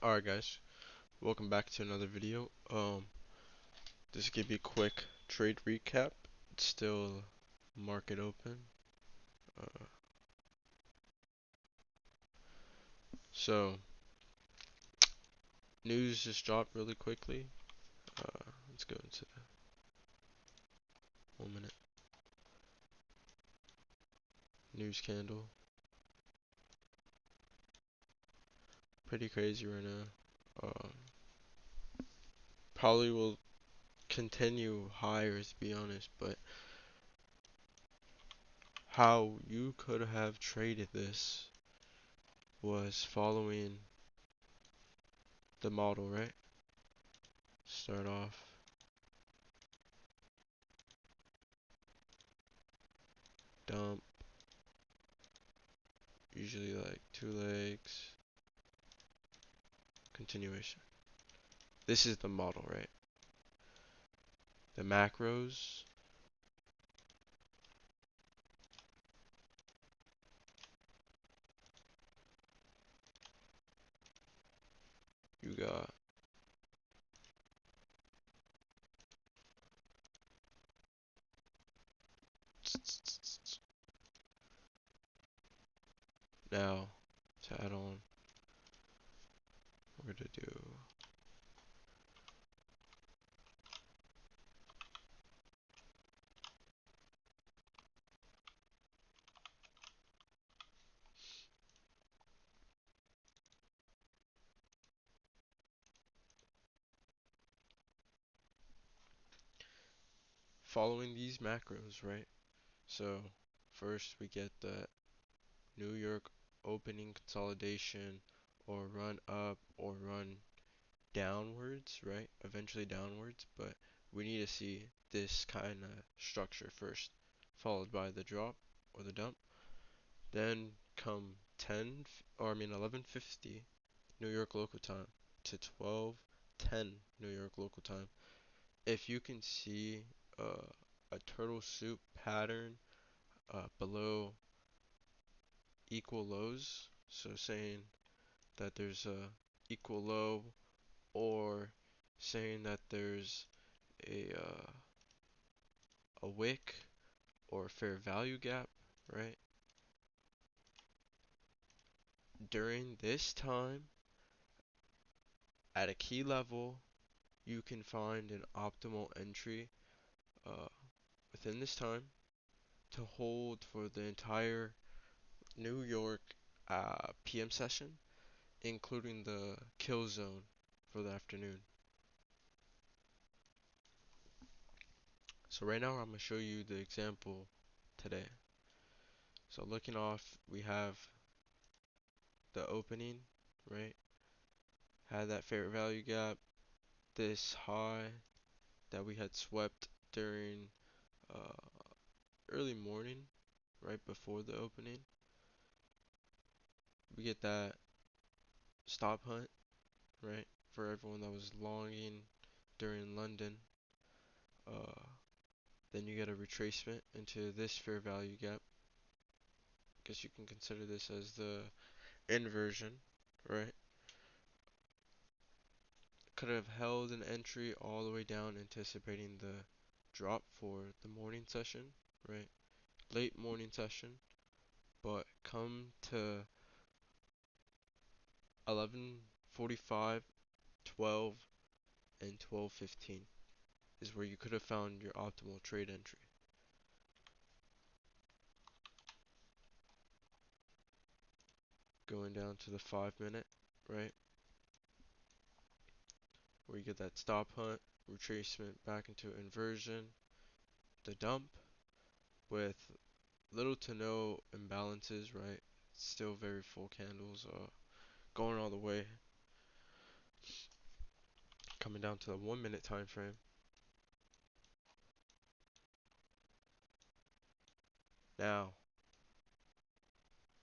Alright guys, welcome back to another video. Just give you a quick trade recap. It's still market open. Uh, so news just dropped really quickly. Let's go into 1 minute. News candle. Pretty crazy right now. Probably will continue higher to be honest, but how you could have traded this was following the model, right? Start off dump, usually like 2 legs, continuation. This is the model, right? The macros, you got now to add on, we're gonna do following these macros, right? So first we get the New York opening consolidation or run up or run downwards, right? Eventually downwards, but we need to see this kind of structure first, followed by the drop or the dump. Then come 11:50 New York local time to 12:10 New York local time. If you can see a turtle soup pattern below equal lows, so saying that there's a equal low or saying that there's a wick or fair value gap, right? During this time, at a key level, you can find an optimal entry uh, within this time to hold for the entire New York PM session, including the kill zone for the afternoon. So right now I'm going to show you the example today. So looking off, we have the opening, right? Had that fair value gap, this high that we had swept during uh, early morning, right before the opening. We get that stop hunt, right? For everyone that was longing during London. Uh, then you get a retracement into this fair value gap. Guess you can consider this as the inversion, right? Could have held an entry all the way down, anticipating the drop for the morning session, right? Late morning session, but come to 11:45, 12, and 12:15 is where you could have found your optimal trade entry. Going down to the 5 minute, right? Where you get that stop hunt, retracement back into inversion, the dump with little to no imbalances, right? Still very full candles, going all the way. Coming down to the 1 minute time frame. Now,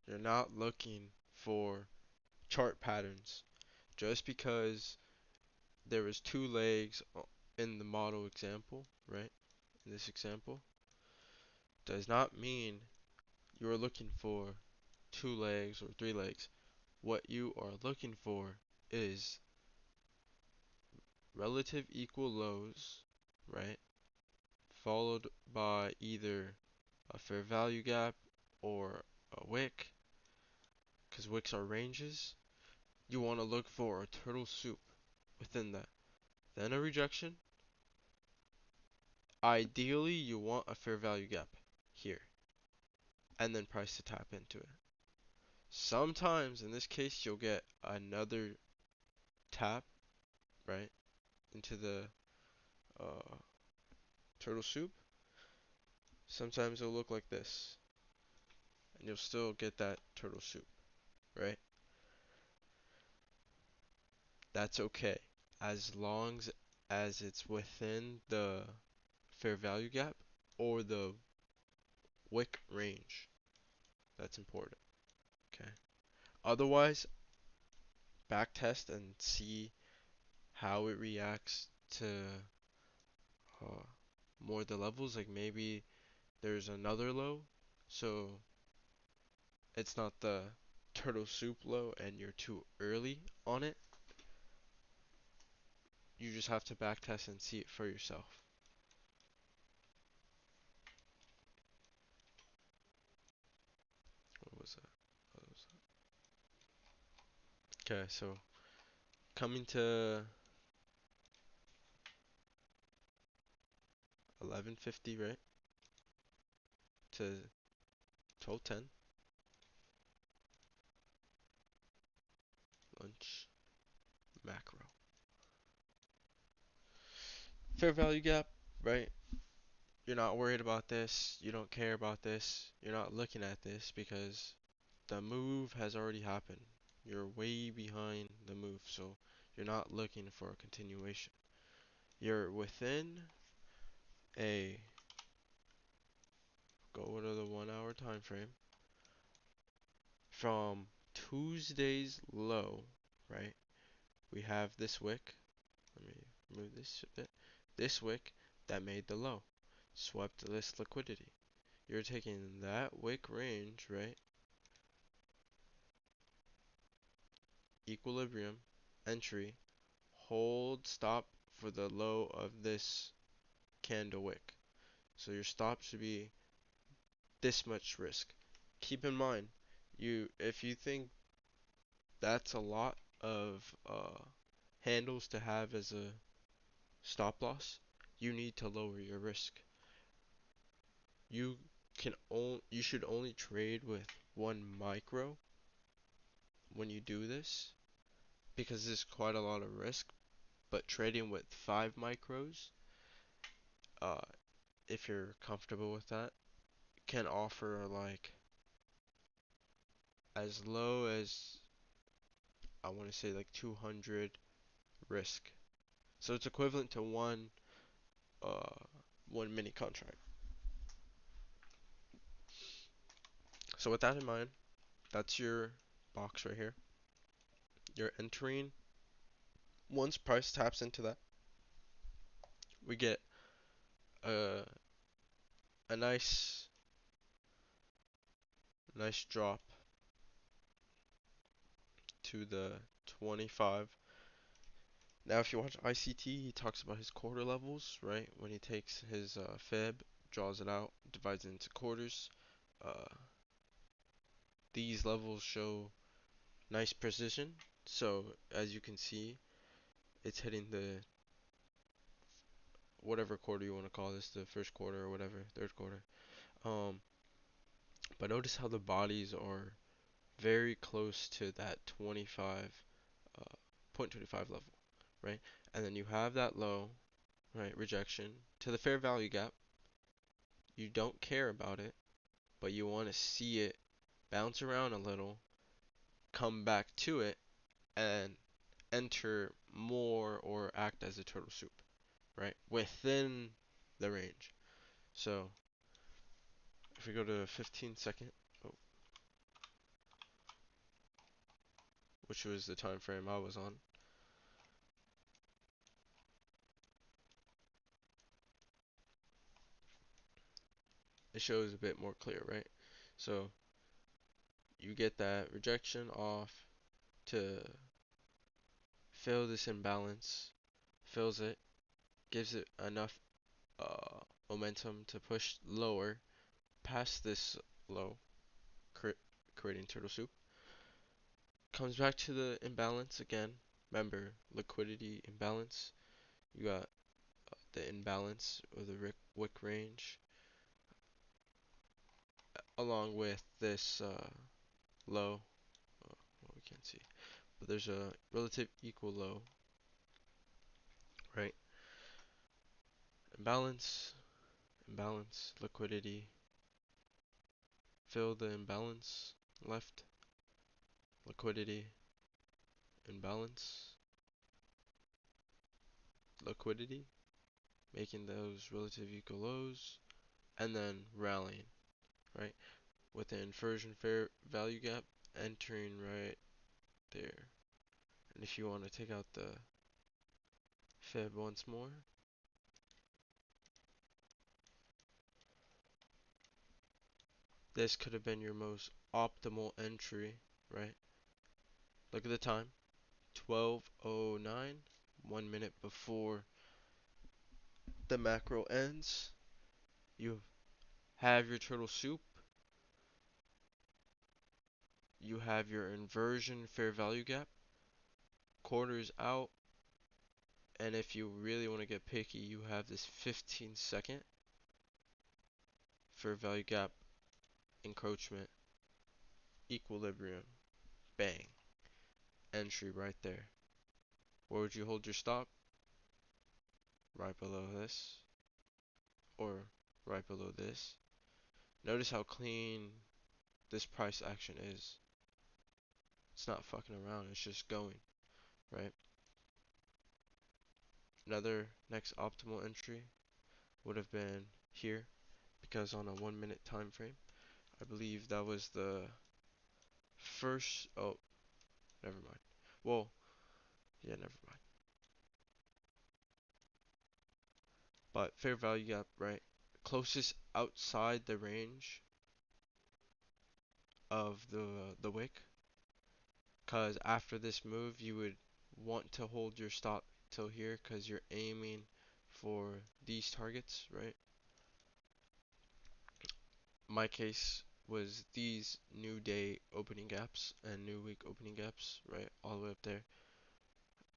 you're not looking for chart patterns. Just because there was 2 legs in the model example, right? In this example, does not mean you're looking for 2 legs or 3 legs. What you are looking for is relative equal lows, right? Followed by either a fair value gap or a wick, because wicks are ranges. You want to look for a turtle soup within that. Then a rejection. Ideally, you want a fair value gap here, and then price to tap into it. Sometimes, in this case, you'll get another tap, right, into the uh, turtle soup. Sometimes it'll look like this, and you'll still get that turtle soup, right? That's okay, as long as it's within the fair value gap or the wick range. That's important, okay? Otherwise, back test and see how it reacts to uh, more the levels. Like maybe there's another low, so it's not the turtle soup low and you're too early on it. You just have to back test and see it for yourself. What was that? What was that? Okay, so coming to 11:50, right? To 12:10, lunch, macro. Fair value gap, right? You're not worried about this. You don't care about this. You're not looking at this because the move has already happened. You're way behind the move, so you're not looking for a continuation. You're within a go to the 1 hour time frame from Tuesday's low, right? We have this wick. Let me move this a bit. This wick that made the low, swept this liquidity. You're taking that wick range, right? Equilibrium, entry, hold, stop for the low of this candle wick. So your stop should be this much risk. Keep in mind, if you think that's a lot of handles to have as a stop loss, you need to lower your risk. You should only trade with 1 micro when you do this because there's quite a lot of risk. But trading with 5 micros, uh, if you're comfortable with that, can offer like as low as I want to say like 200 risk. So it's equivalent to uh one mini contract. So with that in mind, that's your box right here. You're entering. Once price taps into that, we get a a nice drop to the 25. Now, if you watch ICT, he talks about his quarter levels, right? When he takes his fib, draws it out, divides it into quarters. Uh, these levels show nice precision. So as you can see, it's hitting the whatever quarter you want to call this, the first quarter or whatever, third quarter. Um, but notice how the bodies are very close to that 25, 0.25 level, right? And then you have that low, right, rejection to the fair value gap. You don't care about it, but you want to see it bounce around a little, come back to it, and enter more or act as a turtle soup, right? Within the range. So if we go to 15-second, oh, which was the time frame I was on, it shows a bit more clear, right? So you get that rejection off to fill this imbalance, fills it, gives it enough momentum to push lower past this low, creating turtle soup. Comes back to the imbalance again. Remember, liquidity imbalance. You got the imbalance or the wick range along with this low. Well, we can't see, but there's a relative equal low, right? Imbalance, imbalance, liquidity. Fill the imbalance left, liquidity, imbalance, liquidity, making those relative equal lows, and then rallying, right? With the inversion fair value gap entering right there. And if you want to take out the fib once more, this could have been your most optimal entry, right? Look at the time, 12:09, 1 minute before the macro ends. You have your turtle soup, you have your inversion fair value gap, quarters out, and if you really want to get picky, you have this 15-second fair value gap encroachment, equilibrium, bang, entry right there. Where would you hold your stop? Right below this, or right below this. Notice how clean this price action is. It's not fucking around, it's just going, right? Another next optimal entry would have been here, because on a 1 minute time frame, I believe that was the first, oh, never mind. Well, yeah, never mind. But fair value gap, right? Closest outside the range of the wick, because after this move, you would want to hold your stop till here, because you're aiming for these targets, right? My case was these new day opening gaps and new week opening gaps, right? All the way up there.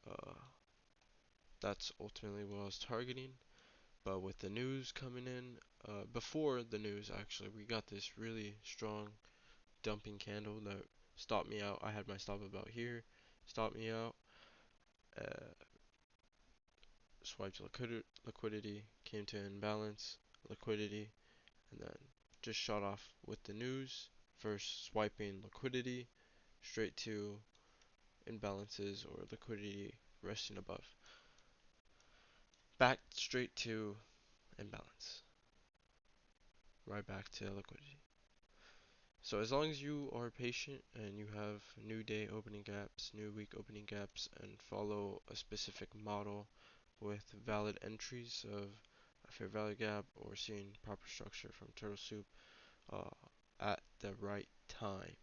Uh, that's ultimately what I was targeting. But with the news coming in, before the news actually, we got this really strong dumping candle that stopped me out. I had my stop about here, stopped me out. Uh, Swiped liquidity, came to imbalance, liquidity, and then just shot off with the news. First swiping liquidity straight to imbalances or liquidity resting above. Back straight to imbalance. Right back to liquidity. So as long as you are patient and you have new day opening gaps, new week opening gaps, and follow a specific model with valid entries of a fair value gap or seeing proper structure from turtle soup uh, at the right time,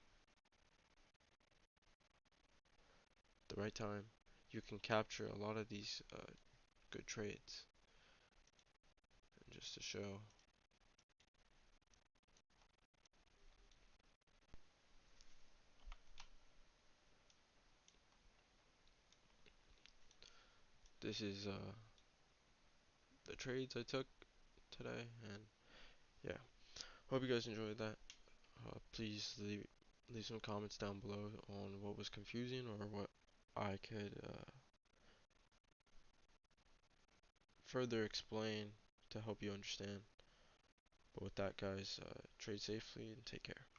you can capture a lot of these good trades. And just to show, this is the trades I took today, and yeah, hope you guys enjoyed that. Please leave some comments down below on what was confusing or what I could further explain to help you understand. But with that, guys, trade safely and take care.